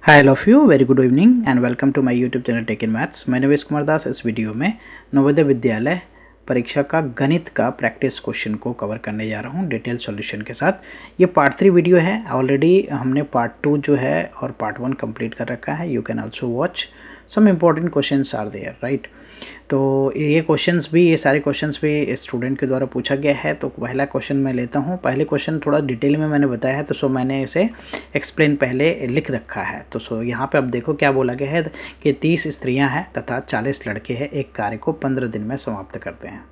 Hi all of you, very good evening and welcome to my YouTube channel tech in maths. मैं नवेश कुमार दास इस video में नवोदय विद्यालय परीक्षा का गणित का प्रैक्टिस क्वेश्चन को कवर करने जा रहा हूँ डिटेल सॉल्यूशन के साथ। ये पार्ट 3 वीडियो है। ऑलरेडी हमने पार्ट 2 जो है और पार्ट 1 कंप्लीट कर रखा है। You can also watch some important questions are there, right. तो ये सारे क्वेश्चंस भी स्टूडेंट के द्वारा पूछा गया है। तो पहला क्वेश्चन मैं लेता हूँ। पहले क्वेश्चन थोड़ा डिटेल में मैंने बताया है, तो सो मैंने इसे एक्सप्लेन पहले लिख रखा है। तो सो यहाँ पे अब देखो क्या बोला गया है कि 30 स्त्रियाँ हैं तथा 40 लड़के हैं, एक कार्य को 15 दिन में समाप्त करते हैं।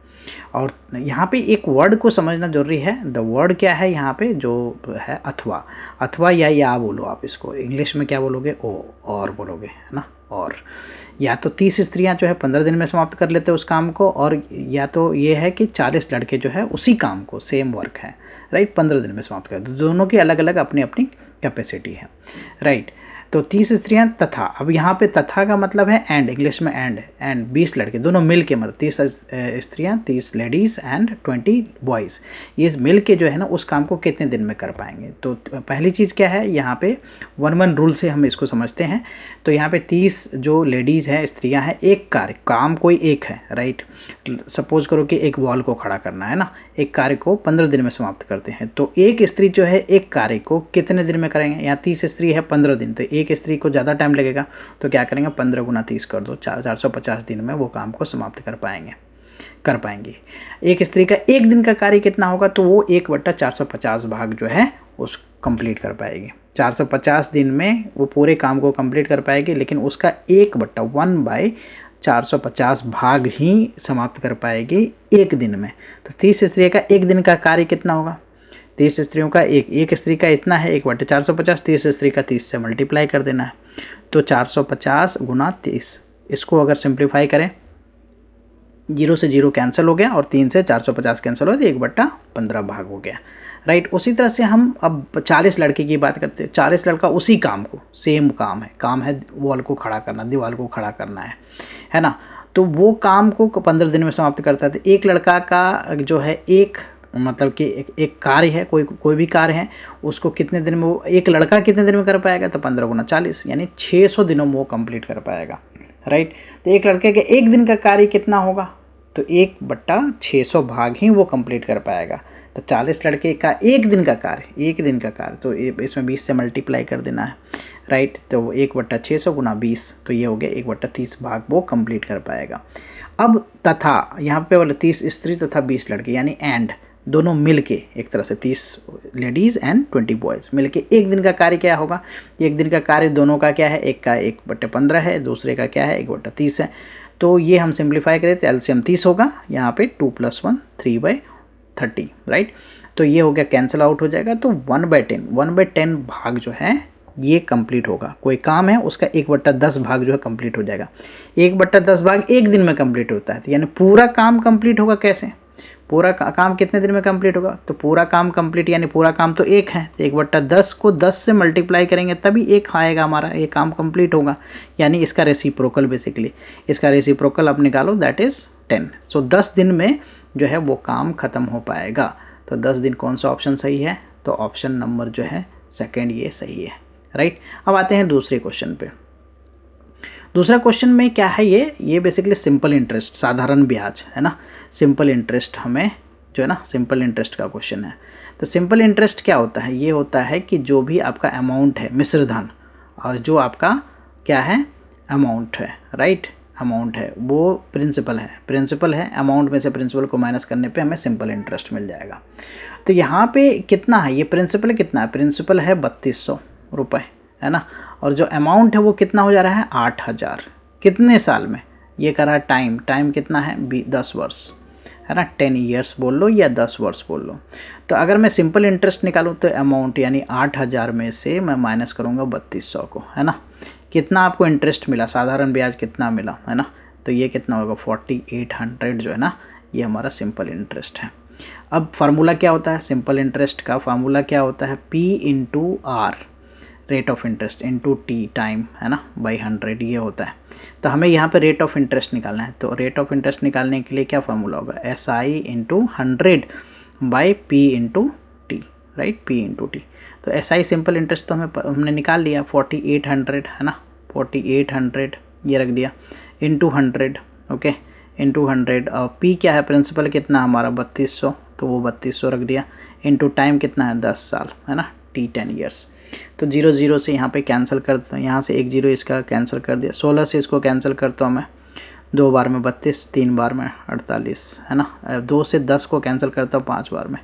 और यहाँ पे एक वर्ड को समझना जरूरी है। द वर्ड क्या है यहाँ पे जो है अथवा या बोलो आप इसको। इंग्लिश में क्या बोलोगे? और बोलोगे, है ना। और या तो 30 स्त्रियां जो है 15 दिन में समाप्त कर लेते हैं उस काम को, और या तो ये है कि 40 लड़के जो है उसी काम को, सेम वर्क है, राइट, 15 दिन में समाप्त कर देते। दोनों की अलग अलग अपनी अपनी कैपेसिटी है, राइट। तो 30 स्त्रियां तथा, अब यहाँ पे तथा का मतलब है एंड, इंग्लिश में एंड 20 लड़के, दोनों मिल के, मतलब 30 स्त्रियां, 30 लेडीज़ एंड 20 बॉयज़, ये मिल के जो है ना उस काम को कितने दिन में कर पाएंगे। तो पहली चीज़ क्या है यहाँ पे, 1-1 रूल से हम इसको समझते हैं। तो यहाँ पे 30 जो लेडीज़ हैं, स्त्रियाँ हैं, एक कार्य, काम कोई एक है, राइट। सपोज करो कि एक वॉल को खड़ा करना है ना, एक कार्य को 15 दिन में समाप्त करते हैं। तो एक स्त्री जो है एक कार्य को कितने दिन में करेंगे? यहाँ 30 स्त्री है, 15 दिन, तो एक स्त्री को ज़्यादा टाइम लगेगा। तो क्या करेंगे? 15 गुना 30 कर दो, 450 दिन में वो काम को समाप्त कर पाएंगे। एक स्त्री का एक दिन का कार्य कितना होगा? तो वो 1/450 भाग जो है उस कंप्लीट कर पाएगी। 450 दिन में वो पूरे काम को कंप्लीट कर पाएगी, लेकिन उसका 1/450 भाग ही समाप्त कर पाएगी एक दिन में। तो 30 स्त्री का एक दिन का कार्य कितना होगा? 30 स्त्रियों का एक स्त्री का इतना है 1/450, 30 स्त्री का 30 से मल्टीप्लाई कर देना है। तो 450 गुना 30, इसको अगर सिंप्लीफाई करें, 0 से 0 कैंसिल हो गया और 3 से 450 कैंसिल हो गया, 1/15 भाग हो गया, राइट। उसी तरह से हम अब 40 लड़के की बात करते हैं। 40 लड़का उसी काम को, सेम काम है वॉल को खड़ा करना, दीवार को खड़ा करना है ना। तो वो काम को 15 दिन में समाप्त करता है। तो एक लड़का का जो है एक, मतलब कि एक कार्य है, कोई भी कार्य है, उसको कितने दिन में, वो एक लड़का कितने दिन में कर पाएगा? तो 15 गुना 40, यानी 600 दिनों में वो कंप्लीट कर पाएगा, राइट। तो एक लड़के के एक दिन का कार्य कितना होगा? तो 1/600 भाग ही वो कंप्लीट कर पाएगा। तो 40 लड़के का एक दिन का कार्य, तो इसमें 20 से मल्टीप्लाई कर देना है, राइट। तो 1/600 गुना 20, तो ये हो गया 1/30 भाग वो कंप्लीट कर पाएगा। अब तथा यहाँ पे बोले 30 स्त्री तथा 20 लड़के, यानी एंड, दोनों मिल के, एक तरह से 30 लेडीज़ एंड 20 बॉयज़ मिल के एक दिन का कार्य क्या होगा? एक दिन का कार्य दोनों का क्या है? एक का 1/15 है, दूसरे का क्या है? 1/30 है। तो ये हम सिंप्लीफाई करें तो एलसीएम 30 होगा, यहाँ पे 2 + 1 3/30, राइट। तो ये हो गया, कैंसिल आउट हो जाएगा। तो 1/10 भाग जो है ये कंप्लीट होगा। कोई काम है उसका 1/10 भाग जो है कंप्लीट हो जाएगा। 1/10 भाग एक दिन में कंप्लीट होता है, तो यानी पूरा काम कंप्लीट होगा कैसे? पूरा काम कितने दिन में कंप्लीट होगा? तो पूरा काम कंप्लीट, यानी पूरा काम तो एक है, तो 1/10 को 10 से मल्टीप्लाई करेंगे तभी एक आएगा हमारा, ये काम कंप्लीट होगा। यानी इसका रेसिप्रोकल, बेसिकली इसका रेसिप्रोकल आप निकालो, दैट इज़ 10। सो 10 दिन में जो है वो काम ख़त्म हो पाएगा। तो 10 दिन कौन सा ऑप्शन सही है? तो ऑप्शन नंबर जो है सेकेंड ये सही है, राइट। अब आते हैं दूसरे क्वेश्चन पे। दूसरा क्वेश्चन में क्या है, ये बेसिकली सिंपल इंटरेस्ट, साधारण ब्याज, है ना। सिंपल इंटरेस्ट हमें जो है ना, सिंपल इंटरेस्ट का क्वेश्चन है। तो सिंपल इंटरेस्ट क्या होता है? ये होता है कि जो भी आपका अमाउंट है, मिश्र धन, और जो आपका क्या है, अमाउंट है, राइट, अमाउंट है, वो प्रिंसिपल है। अमाउंट में से प्रिंसिपल को माइनस करने पे हमें सिंपल इंटरेस्ट मिल जाएगा। तो यहाँ पे कितना है? ये प्रिंसिपल कितना है? प्रिंसिपल है 3200 रुपये, है ना। और जो अमाउंट है वो कितना हो जा रहा है? 8000। कितने साल में? ये कर रहा है टाइम कितना है? 10 वर्ष, है ना। 10 ईयर्स बोल लो या 10 वर्ष बोल लो। तो अगर मैं सिंपल इंटरेस्ट निकालूँ तो अमाउंट यानी 8000 में से मैं माइनस करूँगा 3200 को, है ना। कितना आपको इंटरेस्ट मिला, साधारण ब्याज कितना मिला, है ना। तो ये कितना होगा? 4800 जो है ना, ये हमारा सिंपल इंटरेस्ट है। अब फार्मूला क्या होता है? सिंपल इंटरेस्ट का फार्मूला क्या होता है? P/R, rate of interest, into T, time, है ना, बाई 100, ये होता है। तो हमें यहाँ पे रेट ऑफ इंटरेस्ट निकालना है। तो रेट ऑफ इंटरेस्ट निकालने के लिए क्या फार्मूला होगा? SI × 100 by P/T, right, P/T। तो SI सिंपल इंटरेस्ट तो हमने निकाल लिया 4800 है ना, 4800 ये रख दिया इंटू 100, ओके इंटू 100। और P क्या है, प्रिंसिपल कितना हमारा 3200, तो वो 3200 रख दिया, इंटू टाइम कितना है 10 साल है ना, T 10 ईयर्स। तो 0 0 से यहाँ पे कैंसिल कर देता हूँ, यहाँ से 1 0 इसका कैंसिल कर दिया, 16 से इसको कैंसिल करता हूँ मैं, 2 बार में 32, 3 बार में 48 है ना, 2 से 10 को कैंसिल करता हूँ 5 बार में,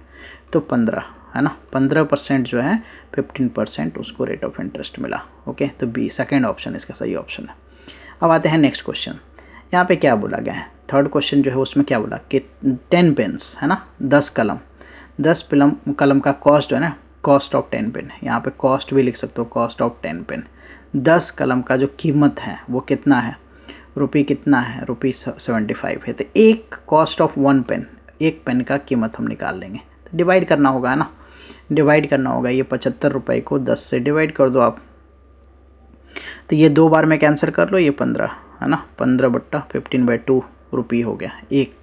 तो 15 है ना, 15% जो है 15% उसको रेट ऑफ इंटरेस्ट मिला। ओके, तो बी सेकेंड ऑप्शन इसका सही ऑप्शन है। अब आते हैं नेक्स्ट क्वेश्चन। यहाँ पे क्या बोला गया है, थर्ड क्वेश्चन जो है उसमें क्या बोला कि 10 पेन्स है ना, 10 कलम, 10 कलम का कॉस्ट जो है ना, कॉस्ट ऑफ 10 पेन, यहाँ पे कॉस्ट भी लिख सकते हो, कॉस्ट ऑफ 10 पेन, 10 कलम का जो कीमत है वो कितना है, रुपये कितना है, ₹75 है। तो एक कॉस्ट ऑफ 1 पेन, एक पेन का कीमत हम निकाल लेंगे, तो डिवाइड करना होगा ना, डिवाइड करना होगा, ये 75 रुपये को 10 से डिवाइड कर दो आप, तो ये 2 बार में कैंसिल कर लो, ये 15 है ना, 15/15/2 रुपये हो गया एक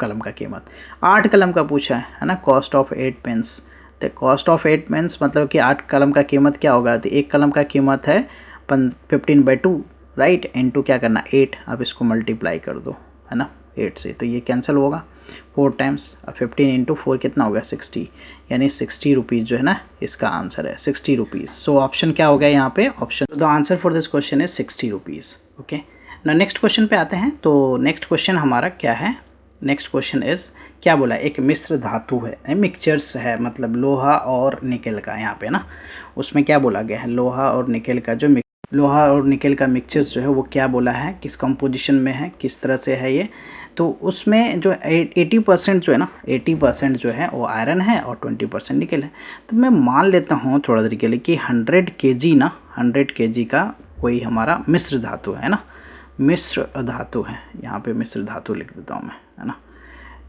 कलम का कीमत। 8 कलम का पूछा है ना, कॉस्ट ऑफ 8 पेन्स, तो कॉस्ट ऑफ 8 पेन्स मतलब कि 8 कलम का कीमत क्या होगा, तो एक कलम का कीमत है 15/2 राइट, इनटू क्या करना 8, अब इसको मल्टीप्लाई कर दो है ना 8 से, तो ये कैंसिल होगा 4 टाइम्स, 15 × 4 कितना होगा 60, यानी 60 रुपीज़ जो है ना इसका आंसर है 60 रुपीज़। सो ऑप्शन क्या हो गया यहाँ पे, option the answer for this question is 60 rupees. Okay, ना नेक्स्ट क्वेश्चन पे आते हैं। तो नेक्स्ट क्वेश्चन हमारा क्या है, नेक्स्ट क्वेश्चन इज क्या बोला, एक मिश्र धातु है, मिक्सचर्स है, मतलब लोहा और निकेल का यहाँ पे ना, उसमें क्या बोला गया है, लोहा और निकेल का जो लोहा और निकेल का मिक्सचर्स जो है वो क्या बोला है, किस कंपोजिशन में है, किस तरह से है ये, तो उसमें जो 80% जो है ना, 80% जो है वो आयरन है और 20% निकेल है। तो मैं मान लेता हूँ थोड़ा देर के लिए कि 100 kg ना, 100 kg का कोई हमारा मिश्र धातु है ना, मिश्र धातु है, यहाँ पे मिश्र धातु लिख देता हूँ मैं है ना,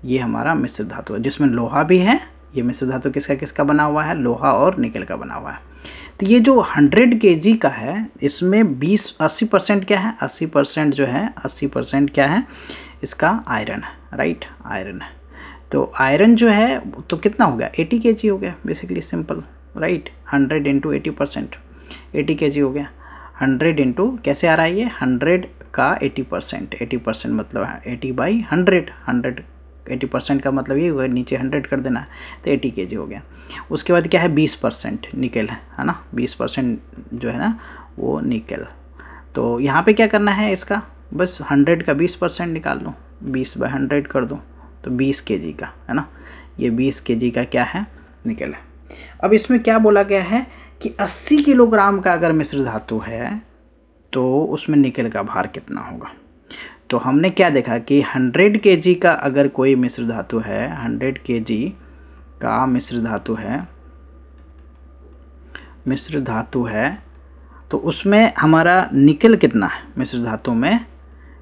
ये हमारा मिश्र धातु है जिसमें लोहा भी है। ये मिश्र धातु किसका किसका बना हुआ है, लोहा और निकेल का बना हुआ है। तो ये जो 100 kg का है इसमें 80% क्या है, 80% जो है 80% क्या है इसका आयरन है राइट, आयरन है। तो आयरन जो है तो कितना हो गया 80 kg हो गया बेसिकली, सिंपल राइट, 100 × 80%, 80 kg हो गया। 100 इंटू कैसे आ रहा है ये, 100 का 80%, 80% मतलब है 80/100, 100 80% का मतलब ये होगा, नीचे 100 कर देना है, तो 80 kg हो गया। उसके बाद क्या है 20% निकेल है ना, 20% जो है ना वो निकेल। तो यहाँ पे क्या करना है इसका, बस 100 का 20% निकाल लो, 20/100 कर दो, तो 20 kg का है ना, ये 20 kg का क्या है निकेल है। अब इसमें क्या बोला गया है कि 80 किलोग्राम का अगर मिश्र धातु है तो उसमें निकेल का भार कितना होगा। तो हमने क्या देखा कि 100 kg का अगर कोई मिश्र धातु है, 100 kg का मिश्र धातु है तो उसमें हमारा निकेल कितना है, मिश्र धातु में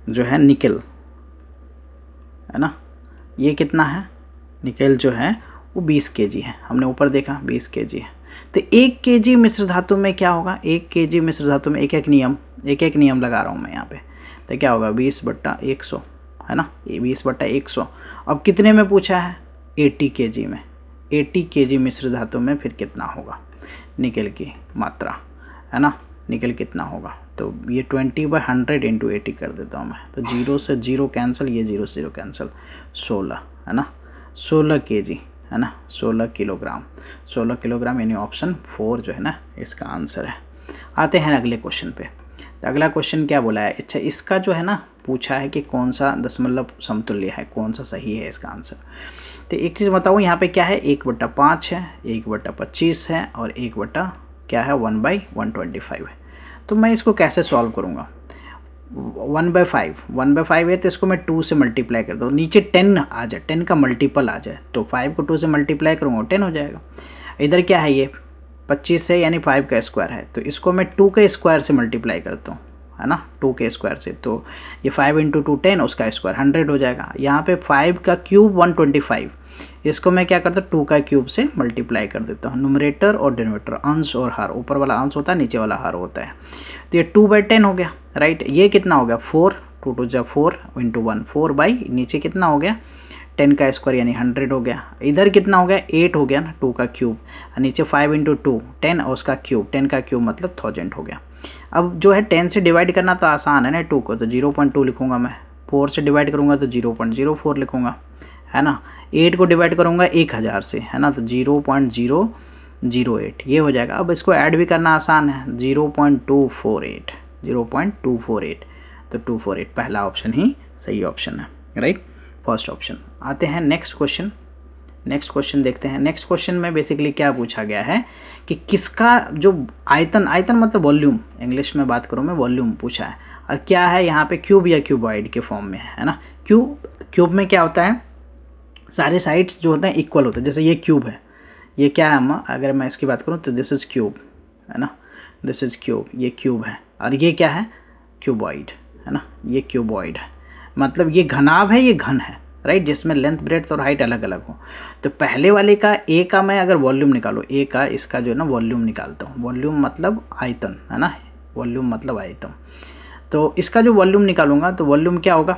जो है निकेल है ना, ये कितना है निकेल जो है वो 20 kg है, हमने ऊपर देखा 20 kg है। तो 1 kg मिश्र धातु में क्या होगा, 1 kg मिश्र धातु में एक एक नियम लगा रहा हूँ मैं यहाँ पे, तो क्या होगा 20/100 है ना, ये 20/100। अब कितने में पूछा है 80 kg में, 80 kg मिश्र धातु में फिर कितना होगा निकेल की मात्रा है ना, निकेल कितना होगा, तो ये 20/100 × 80 कर देता हूँ मैं, तो 0 से 0 कैंसिल, ये 0 से 0 कैंसिल, 16 है ना, 16 kg है ना, 16 किलोग्राम यानी ऑप्शन 4 जो है ना इसका आंसर है। आते हैं अगले क्वेश्चन पे। तो अगला क्वेश्चन क्या बोला है, अच्छा इसका जो है ना पूछा है कि कौन सा दशमलव समतुल्य है, कौन सा सही है इसका आंसर। तो एक चीज़ बताऊँ यहाँ पे क्या है, 1/5 है, 1/25 है और 1 क्या है 1/125 है। तो मैं इसको कैसे सॉल्व करूँगा, 1/5 है तो इसको मैं 2 से मल्टीप्लाई कर दूँ, नीचे 10 आ जाए, 10 का मल्टीपल आ जाए, तो 5 को 2 से मल्टीप्लाई करूँगा 10 हो जाएगा। इधर क्या है ये 25 है यानी 5 का स्क्वायर है, तो इसको मैं 2 के स्क्वायर से मल्टीप्लाई करता हूँ है ना, 2 के स्क्वायर से, तो ये 5 × 2 10, उसका स्क्वायर 100 हो जाएगा। यहाँ पे 5 का क्यूब 125, इसको मैं क्या करता हूँ 2 का क्यूब से मल्टीप्लाई कर देता हूँ, न्यूमरेटर और डिनोमिनेटर, अंश और हर, ऊपर वाला अंश होता है नीचे वाला हर होता है। तो ये 2/10 हो गया राइट, ये कितना हो गया 4, 2 × 4 × 1, 4 नीचे कितना हो गया 10 का स्क्वायर यानी 100 हो गया। इधर कितना हो गया 8 हो गया ना, 2 का क्यूब, और नीचे 5 इंटू 2 10 और उसका क्यूब, 10 का क्यूब मतलब 1000 हो गया। अब जो है 10 से डिवाइड करना तो आसान है ना 2 को, तो 0.2 लिखूंगा मैं, 4 से डिवाइड करूंगा तो 0.04 लिखूंगा, है ना। 8 को डिवाइड करूंगा 1000 से, है ना, तो 0.008 ये हो जाएगा। अब इसको ऐड भी करना आसान है, 0.248, 0.248, तो 248 पहला ऑप्शन ही सही ऑप्शन है, राइट, फर्स्ट ऑप्शन। आते हैं नेक्स्ट क्वेश्चन। नेक्स्ट क्वेश्चन देखते हैं। नेक्स्ट क्वेश्चन में बेसिकली क्या पूछा गया है कि किसका जो आयतन, आयतन मतलब वॉल्यूम, इंग्लिश में बात करूँ मैं, वॉल्यूम पूछा है, और क्या है यहाँ पे क्यूब या क्यूबॉइड के फॉर्म में है ना। क्यूब में क्या होता है, सारे साइड्स जो होते हैं इक्वल होते हैं। जैसे ये क्यूब है, ये क्या है, अगर मैं इसकी बात करूँ तो दिस इज़ क्यूब, है ना, दिस इज़ क्यूब, ये क्यूब है, और ये क्या है क्यूबॉइड, है ना, ये क्यूबॉइड है। मतलब ये घनाभ है, ये घन है, राइट, जिसमें लेंथ ब्रेड्थ और हाइट अलग अलग हो। तो पहले वाले का ए का मैं अगर वॉल्यूम निकालूँ, ए का इसका जो है ना वॉल्यूम निकालता हूँ, वॉल्यूम मतलब आयतन, है ना, वॉल्यूम मतलब आयतन। तो इसका जो वॉल्यूम निकालूंगा तो वॉल्यूम क्या होगा,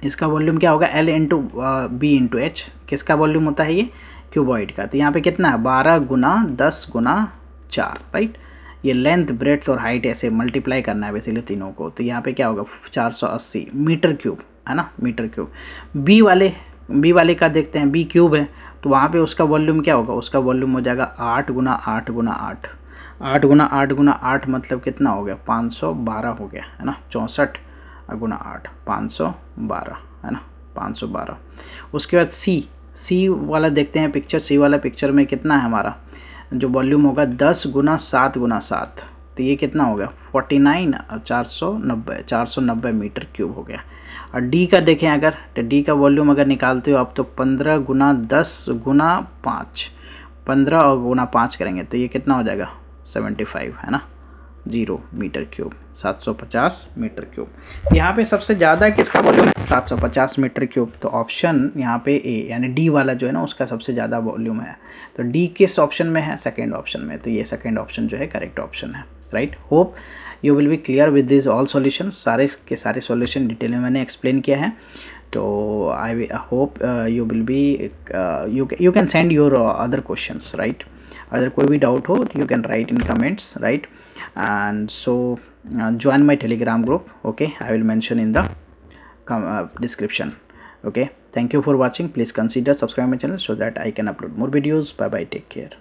इसका वॉल्यूम क्या होगा, L into b into h. किसका वॉल्यूम होता है ये, क्यूबॉइड का। तो यहाँ पे कितना है 12 गुना 10 गुना 4, राइट। ये लेंथ ब्रेड्थ और हाइट ऐसे मल्टीप्लाई करना है बेसिकली तीनों को। तो यहाँ पे क्या होगा 480 मीटर क्यूब, है ना, मीटर क्यूब। बी वाले का देखते हैं, बी क्यूब है, तो वहाँ पे उसका वॉल्यूम क्या होगा, उसका वॉल्यूम हो जाएगा 8 गुना 8 गुना 8, 8 गुना 8 गुना 8 मतलब कितना हो गया 512 हो गया, है ना, 64 गुना 8 512, है ना, 512। उसके बाद सी वाला देखते हैं पिक्चर। सी वाला पिक्चर में कितना है हमारा जो वॉल्यूम होगा 10 गुना 7 गुना 7, तो ये कितना हो गया 49 और 490 मीटर क्यूब हो गया। और डी का देखें अगर, तो डी का वॉल्यूम अगर निकालते हो आप तो 15 गुना 10 गुना 5, 15 और गुना 5 करेंगे तो ये कितना हो जाएगा 75, है ना, 0 मीटर क्यूब, 750 मीटर क्यूब। यहाँ पे सबसे ज़्यादा किसका वॉल्यूम है 750 मीटर क्यूब। तो ऑप्शन यहाँ पे ए यानी डी वाला जो है ना उसका सबसे ज़्यादा वॉल्यूम है। तो डी किस ऑप्शन में है, सेकेंड ऑप्शन में। तो ये सेकेंड ऑप्शन जो है करेक्ट ऑप्शन है, right. Hope you will be clear with this all solution. सारे के सारे सॉल्यूशन डिटेल में मैंने एक्सप्लेन किया है। तो I hope you will be you can send your other questions, right. अगर कोई भी डाउट हो तो you can write in comments, right. And so join my telegram group, okay, I will mention in the description, okay. Thank you for watching. Please consider subscribe my channel so that I can upload more videos. Bye bye, take care.